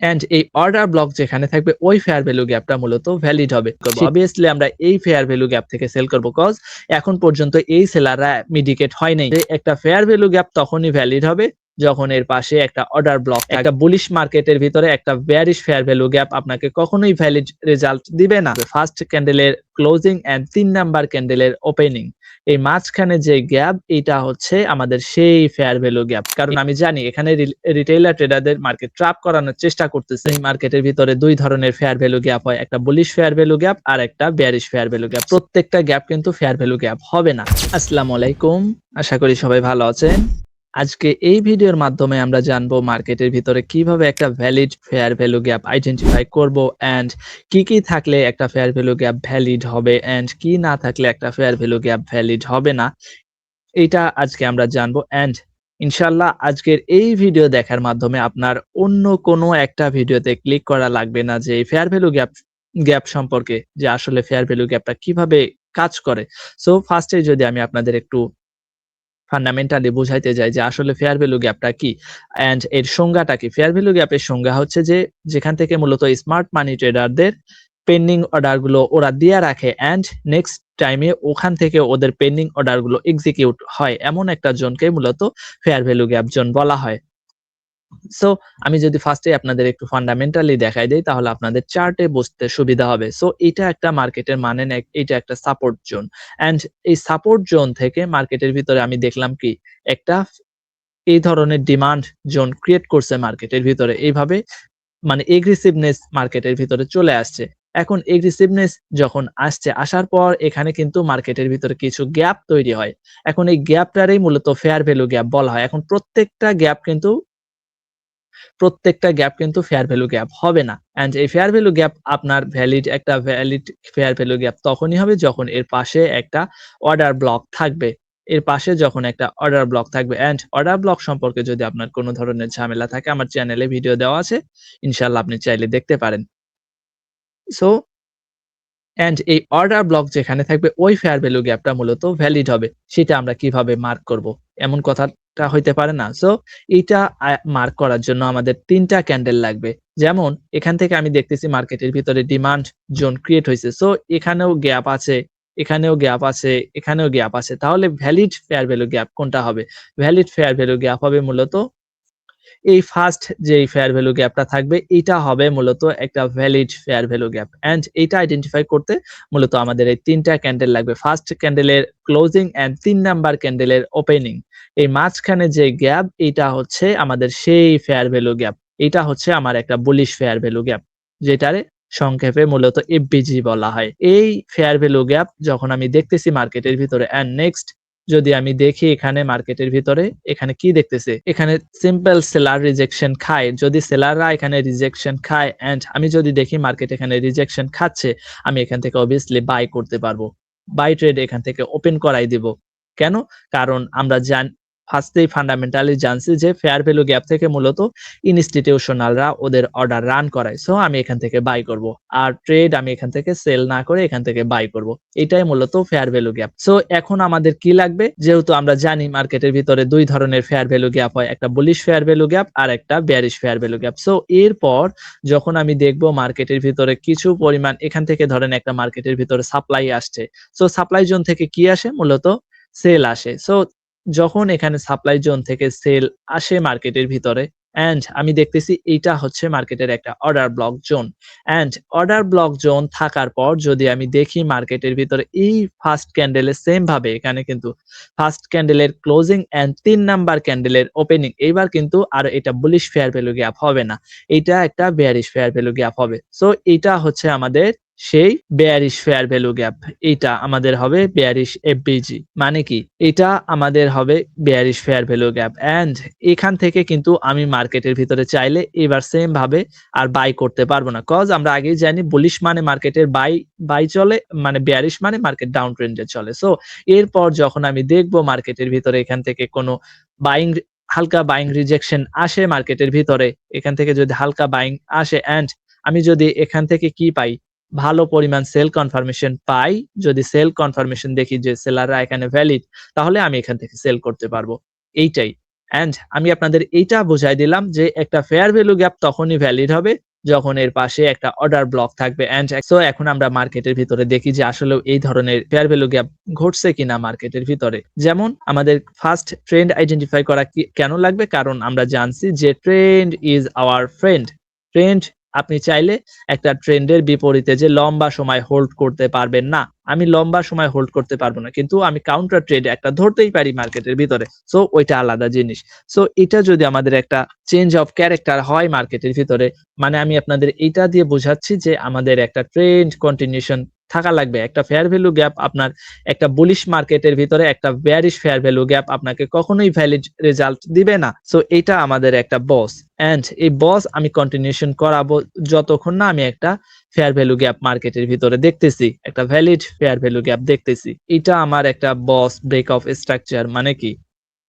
And এই order block যেখানে থাকবে ওই ফেয়ার ভ্যালু গ্যাপটা মূলত ভ্যালিড হবে। অবভিয়াসলি আমরা এই ফেয়ার ভ্যালু গ্যাপ থেকে সেল করব, কজ এখন পর্যন্ত এই সেলাররা মিডিকেট হয় নাই। একটা ফেয়ার ভ্যালু গ্যাপ তখনই ভ্যালিড হবে যখন এর পাশে একটা অর্ডার ব্লক। একটা বুলিশ মার্কেটের ভিতরে একটা বেয়ারিশ ফেয়ার ভ্যালু গ্যাপ আপনাকে কখনোই ভ্যালিড রেজাল্ট দিবে না। ফার্স্ট ক্যান্ডেলের ক্লোজিং এন্ড 3 নাম্বার ক্যান্ডেলের ওপেনিং, এই মাঝখানে যে গ্যাপ, এটা হচ্ছে আমাদের সেই ফেয়ার ভ্যালু গ্যাপ। কারণ আমি জানি এখানে রিটেইলার ট্রেডারদের মার্কেট ট্র্যাপ করানোর চেষ্টা করতেছে। এই মার্কেটের ভিতরে দুই ধরনের ফেয়ার ভ্যালু গ্যাপ হয়, একটা বুলিশ ফেয়ার ভ্যালু গ্যাপ আর একটা বেয়ারিশ ফেয়ার ভ্যালু গ্যাপ। প্রত্যেকটা গ্যাপ কিন্তু ফেয়ার ভ্যালু গ্যাপ হবে না। আসসালামু আলাইকুম, আশা করি সবাই ভালো আছেন। আজকে এই ভিডিওর মাধ্যমে আমরা জানবো মার্কেটের ভিতরে কিভাবে একটা valid fair value gap identify করব এন্ড কি থাকলে একটা ফেয়ার ভ্যালু গ্যাপ ভ্যালিড হবে এন্ড কি না থাকলে একটা ফেয়ার ভ্যালু গ্যাপ ভ্যালিড হবে না। এটা আজকে আমরা জানবো এন্ড ইনশাআল্লাহ আজকের এই ভিডিও দেখার মাধ্যমে আপনার অন্য কোনো একটা ভিডিওতে ক্লিক করা লাগবে না যে ফেয়ার ভ্যালু গ্যাপ সম্পর্কে, যে আসলে ফেয়ার ভ্যালু গ্যাপটা কিভাবে কাজ করে। সো ফার্স্টে যদি আমি আপনাদের একটু ফান্ডামেন্টালি বুঝাইতে যাই যে আসলে ফেয়ার ভ্যালু গ্যাপটা কি এন্ড এর সংজ্ঞাটা কি। ফেয়ার ভ্যালু গ্যাপের সংজ্ঞা হচ্ছে যে যেখান থেকে মূলত স্মার্ট মানি ট্রেডারদের পেন্ডিং অর্ডার গুলো ওরা দিয়ে রাখে এন্ড নেক্সট টাইমে ওখান থেকে ওদের পেন্ডিং অর্ডার গুলো এক্সিকিউট হয়, এমন একটা জোনকে মূলত ফেয়ার ভ্যালু গ্যাপ জোন বলা হয়। সো আমি যদি ফার্স্টে আপনাদের একটু ফান্ডামেন্টালি দেখাই দেই তাহলে আপনাদের চার্টে বুঝতে সুবিধা হবে। সো এটা একটা মার্কেটের মানে না, এটা একটা সাপোর্ট জোন এন্ড এই সাপোর্ট জোন থেকে মার্কেটের ভিতরে আমি দেখলাম কি একটা এই ধরনের ডিমান্ড জোন ক্রিয়েট করছে মার্কেটের ভিতরে। এইভাবে মানে এগ্রেসিভনেস মার্কেটের ভিতরে চলে আসছে। এখন এগ্রেসিভনেস যখন আসছে, আসার পর এখানে কিন্তু মার্কেটের ভিতরে কিছু গ্যাপ তৈরি হয়। এখন এই গ্যাপটারই মূলত ফেয়ার ভ্যালু গ্যাপ বলা হয়। এখন প্রত্যেকটা গ্যাপ কিন্তু ফেয়ার ভ্যালু গ্যাপ হবে না এন্ড এই ফেয়ার ভ্যালু গ্যাপ আপনার ভ্যালিড ফেয়ার ভ্যালু গ্যাপ তখনই হবে যখন এর পাশে একটা অর্ডার ব্লক থাকবে। এর পাশে যখন একটা অর্ডার ব্লক থাকবে এন্ড অর্ডার ব্লক সম্পর্কে যদি আপনার কোনো ধরনের ঝামেলা থাকে আমার চ্যানেলে ভিডিও দেওয়া আছে, ইনশাআল্লাহ আপনি চাইলে দেখতে পারেন। সো এন্ড এই অর্ডার ব্লক যেখানে থাকবে ওই ফেয়ার ভ্যালু গ্যাপটা মূলত ভ্যালিড হবে। সেটা আমরা কিভাবে মার্ক করব? এমন কথাটা হইতে পারে না। সো এইটা মার্ক করার জন্য আমাদের ৩ টা ক্যান্ডেল লাগবে। যেমন এখান থেকে আমি দেখতেছি মার্কেটের ভিতরে ডিমান্ড জোন ক্রিয়েট হইছে। সো এখানেও গ্যাপ আছে, এখানেও গ্যাপ আছে, এখানেও গ্যাপ আছে। তাহলে ভ্যালিড ফেয়ার ভ্যালু গ্যাপ কোনটা হবে? ভ্যালিড ফেয়ার ভ্যালু গ্যাপ হবে মূলত এই ফার্স্ট যেই ফেয়ার ভ্যালু গ্যাপটা থাকবে, এটা হবে মূলত একটা valid fair value gap and এটা আইডেন্টিফাই করতে মূলত আমাদের এই ৩ টা ক্যান্ডেল লাগবে। ফার্স্ট ক্যান্ডেলের ক্লোজিং এন্ড ৩ নাম্বার ক্যান্ডেলের ওপেনিং, এই মাঝখানে যে গ্যাপ, এটা হচ্ছে আমাদের সেই ফেয়ার ভ্যালু গ্যাপ। এটা হচ্ছে আমার একটা বুলিশ ফেয়ার ভ্যালু গ্যাপ, যেটারে সংক্ষেপে মূলত এফভিজি বলা হয়। এই ফেয়ার ভ্যালু গ্যাপ যখন আমি দেখতেছি মার্কেটের ভিতরে এন্ড নেক্সট যদি আমি দেখি এখানে মার্কেটের ভিতরে, এখানে কি দেখতেছে, এখানে সিম্পল সেলার রিজেকশন খায়। যদি সেলাররা এখানে রিজেকশন খায় এন্ড আমি যদি দেখি মার্কেট এখানে রিজেকশন খাচ্ছে, আমি এখান থেকে অবভিয়াসলি বাই করতে পারবো। বাই ট্রেড এখান থেকে ওপেন করাই দিব। কেন? কারণ আমরা ফার্স্টেই ফান্ডামেন্টালি জানছি যে ফেয়ার ভ্যালু গ্যাপ থেকে মূলত ইনস্টিটিউশনালরা ওদের অর্ডার রান করায়। সো আমি এখান থেকে বাই করব। আর ট্রেড আমি এখান থেকে সেল না করে এখান থেকে বাই করব। এটাই মূলত ফেয়ার ভ্যালু গ্যাপ। সো এখন আমাদের কি লাগবে? যেহেতু আমরা জানি মার্কেটের ভিতরে দুই ধরনের ফেয়ার ভ্যালু গ্যাপ হয়, একটা বুলিশ ফেয়ার ভ্যালু গ্যাপ আর একটা bearish fair value gap. So এরপর যখন আমি দেখব মার্কেটের ভিতরে কিছু পরিমাণ এখান থেকে ধরেন একটা মার্কেটের ভিতরে সাপ্লাই আসছে। সো সাপ্লাই জোন থেকে কি আসে? মূলত সেল আসে। সো যখন এখানে সাপ্লাই জোন থেকে সেল আসে মার্কেটের ভিতরে এন্ড আমি দেখতেছি এইটা হচ্ছে মার্কেটের একটা order block zone and order block zone থাকার পর যদি আমি দেখি মার্কেটের ভিতরে এই ফার্স্ট ক্যান্ডেলের সেম ভাবে এখানে কিন্তু ফার্স্ট ক্যান্ডেলের ক্লোজিং এন্ড ৩ নাম্বার ক্যান্ডেলের ওপেনিং, এইবার কিন্তু আর এটা বুলিশ ফেয়ার ভ্যালু গ্যাপ হবে না, এটা একটা বেয়ারিশ ফেয়ার ভ্যালু গ্যাপ হবে। সো এটা হচ্ছে আমাদের সেই বেয়ারিশ ফেয়ার ভ্যালু গ্যাপ। এটা আমাদের হবে বেয়ারিশ এফবিজি। মানে কি? এটা আমাদের হবে bearish fair value gap and এখান থেকে কিন্তু আমি মার্কেটের ভিতরে চাইলে এবার সেম ভাবে আর বাই করতে পারবো না। কজ আমরা আগেই জানি বুলিশ মানে মার্কেটের বাই চলে, মানে বেয়ারিশ মানে মার্কেট ডাউন ট্রেন্ডে চলে। সো এরপর যখন আমি দেখবো মার্কেটের ভিতরে এখান থেকে কোনো বাইং হালকা বাইং রিজেকশন আসে মার্কেটের ভিতরে, এখান থেকে যদি হালকা বাইং আসে এন্ড আমি যদি এখান থেকে কি পাই? ভালো পরিমাণ সেল কনফার্মেশন পাই। যদি সেল কনফার্মেশন দেখি যে সেলাররা এখানে ভ্যালিড, তাহলে আমি এখান থেকে সেল করতে পারবো। এইটাই। অ্যান্ড আমি আপনাদের এইটা বুঝাই দিলাম যে একটা ফেয়ার ভ্যালু গ্যাপ তখনই ভ্যালিড হবে যখন এর পাশে একটা অর্ডার ব্লক থাকবে। অ্যান্ড সো এখন আমরা মার্কেটের ভিতরে দেখি যে আসলেও এই ধরনের ফেয়ার ভ্যালু গ্যাপ ঘটছে কিনা মার্কেটের ভিতরে। যেমন আমাদের ফার্স্ট ট্রেন্ড আইডেন্টিফাই করা কেন লাগবে? কারণ আমরা জানছি যে trend is our friend. Trend আপনি চাইলে একটা ট্রেন্ডের বিপরীতে যে লম্বা সময় হোল্ড করতে পারবেন না। আমি লম্বা সময় হোল্ড করতে পারবো না। কিন্তু আমি কাউন্টার ট্রেড একটা ধরতেই পারি মার্কেটের ভিতরে। সো ওইটা আলাদা জিনিস। সো এটা যদি আমাদের একটা চেঞ্জ অফ ক্যারেক্টার হয় মার্কেটের ভিতরে, মানে আমি আপনাদের এইটা দিয়ে বোঝাচ্ছি যে আমাদের একটা ট্রেন্ড কন্টিনিউশন থাকা লাগবে। একটা ফেয়ার ভ্যালু গ্যাপ আপনার একটা বুলিশ মার্কেটের ভিতরে একটা বেয়ারিশ ফেয়ার ভ্যালু গ্যাপ আপনাকে কখনোই ভ্যালিড রেজাল্ট দিবে না। সো এইটা আমাদের একটা বস। অ্যান্ড এই বস আমি কন্টিনিউশন করাবো যতক্ষণ না আমি একটা ফেয়ার ভ্যালু গ্যাপ মার্কেটের ভিতরে দেখতেছি, একটা ভ্যালিড ফেয়ার ভ্যালু গ্যাপ দেখতেছি। এটা আমার একটা বস ব্রেক অফ স্ট্রাকচার। মানে কি?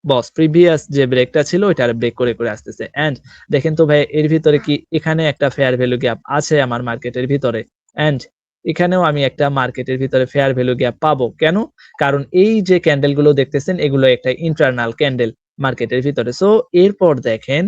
বস প্রিভিয়াস যে ব্রেকটা ছিল ওইটার ব্রেক করে করে আসতেছে। অ্যান্ড দেখেন তো ভাই এর ভিতরে কি এখানে একটা ফেয়ার ভ্যালু গ্যাপ আছে আমার মার্কেটের ভিতরে। অ্যান্ড এখানেও আমি একটা মার্কেটের ভিতরে ফেয়ার ভ্যালু গ্যাপ পাবো। কেন? কারণ এই যে ক্যান্ডেল গুলো দেখতেছেন এগুলো একটা ইন্টারনাল ক্যান্ডেল মার্কেটের ভিতরে। সো এরপর দেখেন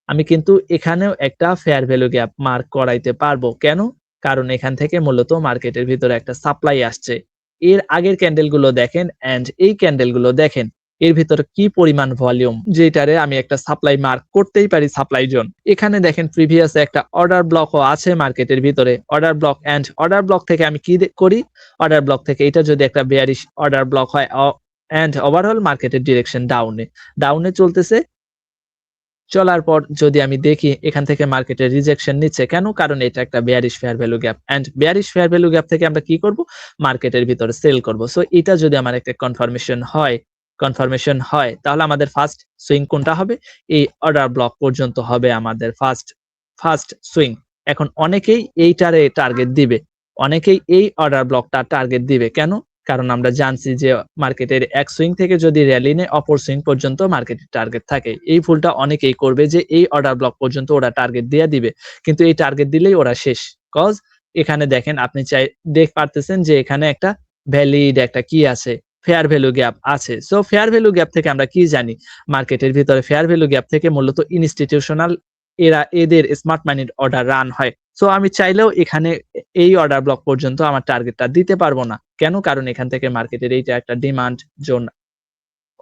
আমি কিন্তু এখানেও একটা ফেয়ার ভ্যালু গ্যাপ মার্ক করাইতে পারবো। কেন? কারণ এখান থেকে মূলত মার্কেটের ভিতরে একটা সাপ্লাই আসছে। এর আগের ক্যান্ডেল গুলো দেখেন অ্যান্ড এই ক্যান্ডেল গুলো দেখেন। এর ভিতরে কি পরিমাণ ভলিউম, যেটারে আমি একটা সাপ্লাই মার্ক করতেই পারি সাপ্লাই জোন। এখানে দেখেন প্রিভিয়াস একটা অর্ডার ব্লকও আছে মার্কেটের ভিতরে। Order block and order block থেকে আমি কি করি? অর্ডার ব্লক থেকে এটা যদি একটা বেয়ারিশ অর্ডার ব্লক হয় অ্যান্ড ওভারঅল মার্কেটের ডিরেকশন ডাউনে চলতেছে। চলার পর যদি আমি দেখি এখান থেকে মার্কেটের রিজেকশন নিচ্ছে। কেন? কারণ এটা একটা bearish fair value gap. And bearish fair value gap থেকে আমরা কি করব? মার্কেটের ভিতরে সেল করব। সো এটা যদি আমার একটা কনফার্মেশন হয় তাহলে আমাদের ফার্স্ট সুইং কোনটা হবে? এই অর্ডার ব্লক পর্যন্ত হবে আমাদের ফার্স্ট সুইং। এখন অনেকেই এইটারে টার্গেট দিবে। অনেকেই এই অর্ডার ব্লকটা টার্গেট দিবে। কেন? কারণ আমরা জানছি যে মার্কেটের এক সুইং থেকে যদি র‍্যালি নেয় অপর সুইং পর্যন্ত মার্কেটের টার্গেট থাকে। এই ভুলটা অনেকেই করবে যে এই অর্ডার ব্লক পর্যন্ত ওরা টার্গেট দিয়ে দিবে। কিন্তু এই টার্গেট দিলেই ওরা শেষ। কজ এখানে দেখেন আপনি পারতেছেন যে এখানে একটা ভ্যালিড একটা কি আছে? ফেয়ার ভ্যালু গ্যাপ আছে। সো ফেয়ার ভ্যালু গ্যাপ থেকে আমরা কি জানি? মার্কেটের ভিতরে ফেয়ার ভ্যালু গ্যাপ থেকে মূলত ইনস্টিটিউশনাল এদের স্মার্ট মানির অর্ডার রান হয়। সো আমি চাইলেও এখানে এই অর্ডার ব্লক পর্যন্ত আমার টার্গেটটা দিতে পারবো না। কেন? কারণ এখান থেকে মার্কেটের এইটা একটা ডিমান্ড জোন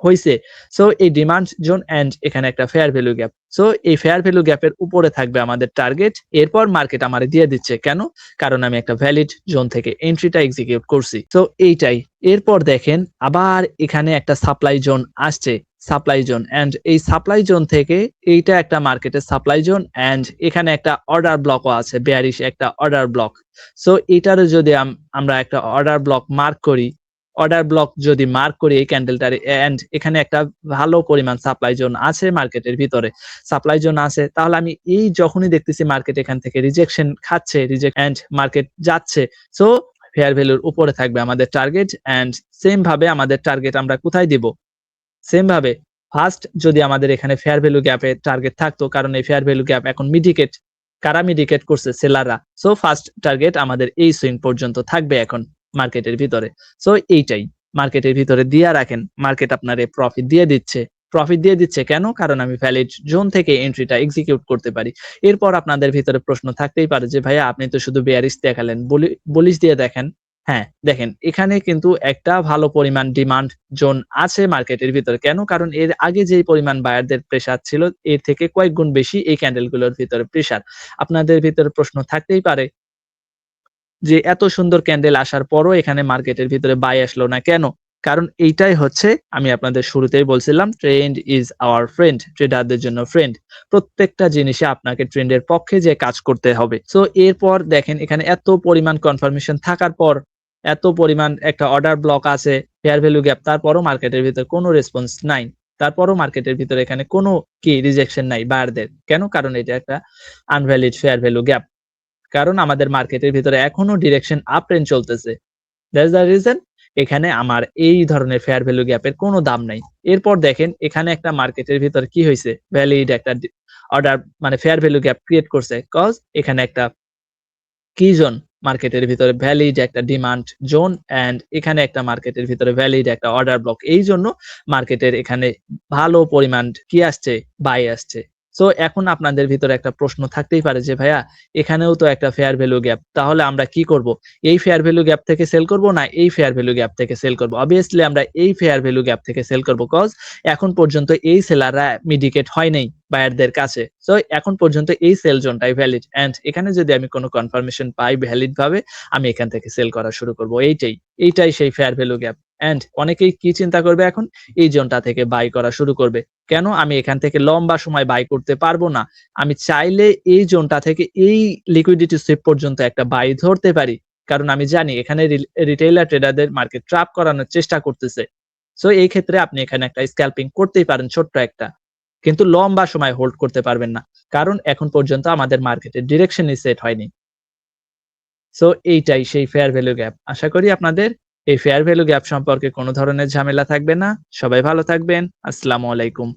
হইছে। সো এই ডিমান্ড জোন অ্যান্ড এখানে একটা ফেয়ার ভ্যালু গ্যাপ। সো এই ফেয়ার ভ্যালু গ্যাপের উপরে থাকবে আমাদের টার্গেট। এরপর মার্কেট আমারে দিয়ে দিচ্ছে। কেন? কারণ আমি একটা ভ্যালিড জোন থেকে এন্ট্রিটা এক্সিকিউট করছি। সো এইটাই। এরপর দেখেন আবার এখানে একটা সাপ্লাই জোন আসছে। সাপ্লাই জোন অ্যান্ড এই সাপ্লাই জোন থেকে এইটা একটা মার্কেটের সাপ্লাই জোন অ্যান্ড এখানে একটা অর্ডার ব্লকও আছে। বেয়ারিশ একটা অর্ডার ব্লক। সো এটারও যদি আমরা একটা অর্ডার ব্লক মার্ক করি, এই ক্যান্ডেলটার এন্ড এখানে একটা ভালো পরিমাণ সাপ্লাই জোন আছে মার্কেটের ভিতরে। সাপ্লাই জোন আছে তাহলে আমি এই যখনই দেখতেছি মার্কেট এখান থেকে রিজেকশন খাচ্ছে, এন্ড মার্কেট যাচ্ছে। সো ফেয়ার ভ্যালুর উপরে থাকবে আমাদের টার্গেট অ্যান্ড সেম ভাবে আমাদের টার্গেট আমরা কোথায় দিব? সেম ভাবে ফার্স্ট যদি আমাদের এখানে ফেয়ার ভ্যালু গ্যাপে টার্গেট থাকতো, কারণ এই ফেয়ার ভ্যালু গ্যাপ এখন মিডিকেট, কারা মিডিকেট করছে? সেলাররা। সো ফার্স্ট টার্গেট আমাদের এই সুইং পর্যন্ত থাকবে এখন মার্কেটের ভিতরে। সো এইটাই মার্কেটের ভিতরে দিয়া রাখেন। মার্কেট আপনারে প্রফিট দিয়ে দিচ্ছে কেন? কারণ আমি ভ্যালিড জোন থেকে এন্ট্রিটা এক্সিকিউট করতে পারি। এরপর আপনাদের ভিতরে প্রশ্ন থাকতেই পারে যে ভাইয়া আপনি তো শুধু বেয়ারিশ দেখালেন, বুলিশ দিয়ে দেখেন। হ্যাঁ, দেখেন এখানে কিন্তু একটা ভালো পরিমাণ ডিমান্ড জোন আছে মার্কেটের ভিতরে। কেন? কারণ এর আগে যেই পরিমাণ বায়ারদের প্রেসার ছিল এর থেকে কয়েক গুণ বেশি এই ক্যান্ডেল গুলোর ভিতরে প্রেসার। আপনাদের ভিতরে প্রশ্ন থাকতেই পারে যে এত সুন্দর ক্যান্ডেল আসার পরও এখানে মার্কেটের ভিতরে বাই আসলো না কেন? কারণ এইটাই হচ্ছে আমি আপনাদের শুরুতেই বলছিলাম ট্রেন্ড ইজ আওয়ার ফ্রেন্ড। ট্রেডারদের জন্য ফ্রেন্ড। প্রত্যেকটা জিনিসে আপনাকে ট্রেন্ডের পক্ষে যে কাজ করতে হবে। সো এরপর দেখেন এখানে এত পরিমাণ কনফার্মেশন থাকার পর, এত পরিমাণ একটা অর্ডার ব্লক আছে, ফেয়ার ভ্যালু গ্যাপ, তারপরও মার্কেটের ভিতরে কোনো রেসপন্স নাই। তারপরও মার্কেটের ভিতরে এখানে কোনো রিজেকশন নাই বায়ারদের। কেন? কারণ এটা একটা আনভ্যালিড ফেয়ার ভ্যালু গ্যাপ। কারণ আমাদের মার্কেটের ভিতরে এখনো ডিরেকশন আপ ট্রেন্ড চলতেছে। দ্যাটস দ্য রিজন এখানে আমার এই ধরনের ফেয়ার ভ্যালু গ্যাপের কোনো দাম নাই। এরপর দেখেন এখানে একটা মার্কেটের ভিতরে কি হইছে? ভ্যালিড একটা অর্ডার মানে ফেয়ার ভ্যালু গ্যাপ ক্রিয়েট করছে। কজ এখানে একটা কি জোন? মার্কেটের ভিতরে ভ্যালিড একটা ডিমান্ড জোন অ্যান্ড এখানে একটা মার্কেটের ভিতরে ভ্যালিড একটা অর্ডার ব্লক। এইজন্য মার্কেটের এখানে ভালো পরিমাণ কি আসছে? বাই আসছে। সো এখন আপনাদের ভিতরে একটা প্রশ্ন থাকতেই পারে যে, "ভাইয়া এখানেও তো একটা ফেয়ার ভ্যালু গ্যাপ। তাহলে আমরা কি করব? এই ফেয়ার ভ্যালু গ্যাপ থেকে সেল করব না এই ফেয়ার ভ্যালু গ্যাপ থেকে সেল করব?" অবভিয়াসলি আমরা এই ফেয়ার ভ্যালু গ্যাপ থেকে সেল করব। কজ এখন পর্যন্ত এই সেলাররা মিডিকেট হয় নাই বায়ারদের কাছে। সো এখন পর্যন্ত এই সেল জোনটাই ভ্যালিড অ্যান্ড এখানে যদি আমি কোন কনফার্মেশন পাই ভ্যালিড ভাবে আমি এখান থেকে সেল করা শুরু করব। এইটাই সেই ফেয়ার ভ্যালু গ্যাপ। অ্যান্ড অনেকেই কি চিন্তা করবে এখন? এই জোনটা থেকে বাই করা শুরু করবে। কেন? আমি এখান থেকে লম্বা সময় বাই করতে পারবো না। আমি চাইলে এই জোনটা থেকে এই লিকুইডিটি সুইপ পর্যন্ত একটা বাই ধরতে পারি। কারণ আমি জানি এখানে রিটেইলার ট্রেডারদের মার্কেট ট্র্যাপ করানোর চেষ্টা করতেছে। সো এই ক্ষেত্রে আপনি এখানে একটা স্ক্যালপিং করতেই পারেন ছোট্ট একটা। কিন্তু লম্বা সময় হোল্ড করতে পারবেন না। কারণ এখন পর্যন্ত আমাদের মার্কেটের ডিরেকশনই সেট হয়নি। সো এইটাই সেই ফেয়ার ভ্যালু গ্যাপ। আশা করি আপনাদের এই ফেয়ার ভ্যালু গ্যাপ সম্পর্কে কোন ধরনের ঝামেলা থাকবে না। সবাই ভালো থাকবেন। আসসালামু আলাইকুম।